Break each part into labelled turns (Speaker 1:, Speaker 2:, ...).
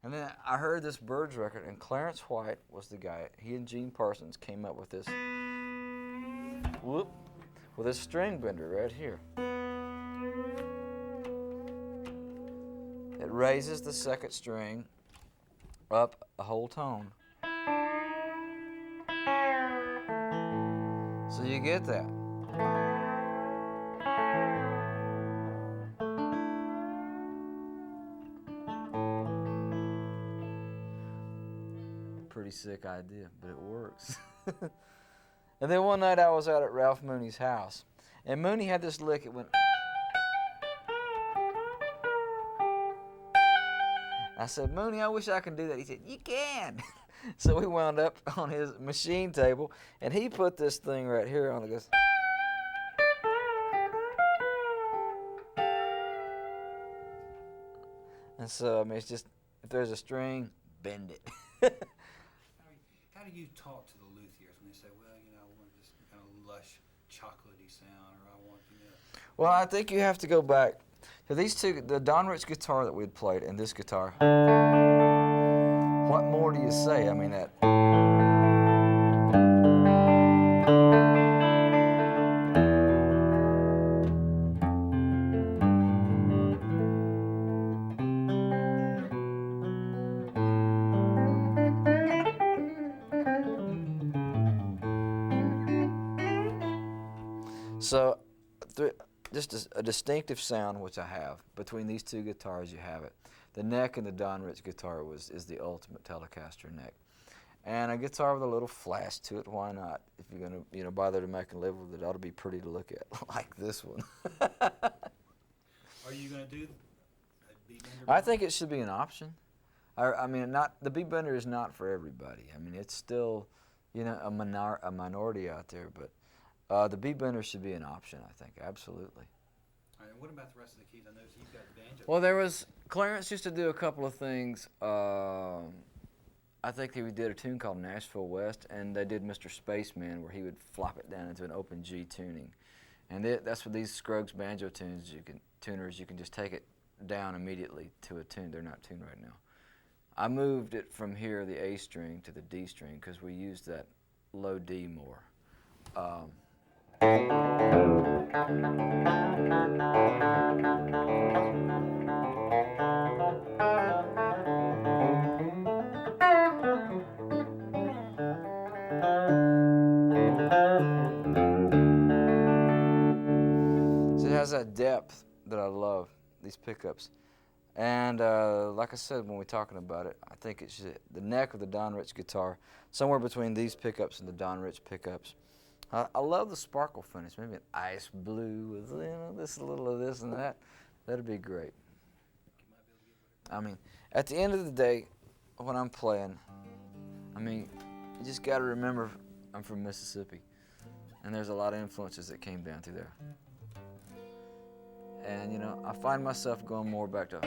Speaker 1: And then I heard this Byrds record, and Clarence White was the guy. He and Gene Parsons came up with this, whoop, with this string bender right here. It raises the second string up a whole tone. So you get that. Pretty sick idea, but it works. And then one night I was out at Ralph Mooney's house, and Mooney had this lick. It went. I said, Mooney, I wish I could do that. He said, you can. So we wound up on his machine table, and he put this thing right here on. It goes. And so, I mean, it's just, if there's a string, bend it.
Speaker 2: How do you talk to the luthiers when they say, well, you know, I want this kind of lush, chocolatey sound, or I want, you know...
Speaker 1: Well, I think you have to go back to these two, the Don Rich guitar that we'd played and this guitar. What more do you say? I mean, that... So, just a distinctive sound, which I have. Between these two guitars, you have it. The neck in the Don Rich guitar is the ultimate Telecaster neck. And a guitar with a little flash to it, why not? If you're going to bother to make a live with it, it ought to be pretty to look at, like this one.
Speaker 2: Are you going to do a B Bender?
Speaker 1: I think it should be an option. I mean, the B Bender is not for everybody. I mean, it's still, a minority out there, but the B Bender should be an option, I think, absolutely.
Speaker 2: All right, and what about the rest of the keys? I noticed you've got banjo.
Speaker 1: Well, Clarence used to do a couple of things. I think he did a tune called Nashville West, and they did Mr. Spaceman, where he would flop it down into an open G tuning. And that's what these Scruggs banjo tuners, you can just take it down immediately to a tune. They're not tuned right now. I moved it from here, the A string, to the D string, because we used that low D more. So it has that depth that I love, these pickups. And like I said, when we're talking about it, I think it's the neck of the Don Rich guitar, somewhere between these pickups and the Don Rich pickups. I love the sparkle finish, maybe an ice blue with this, a little of this and that. That'd be great. I mean, at the end of the day, when I'm playing, I mean, you just got to remember I'm from Mississippi, and there's a lot of influences that came down through there. And I find myself going more back to.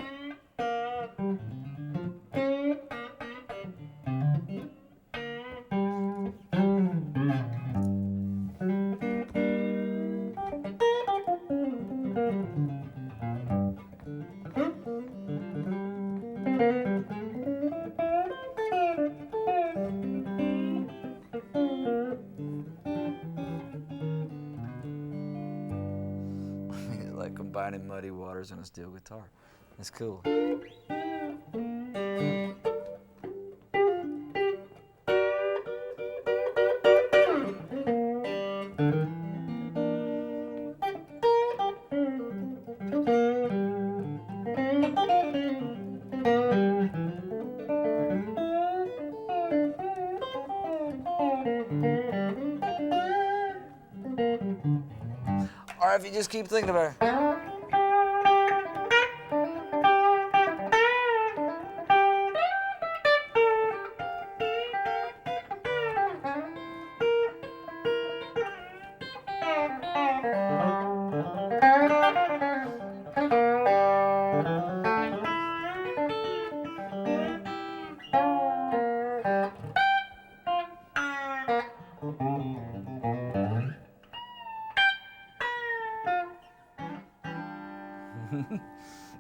Speaker 1: Like combining Muddy Waters and a steel guitar. It's cool. Or if you just keep thinking about it.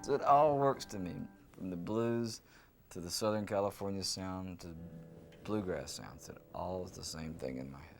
Speaker 1: So it all works to me, from the blues to the Southern California sound to bluegrass sounds. It all is the same thing in my head.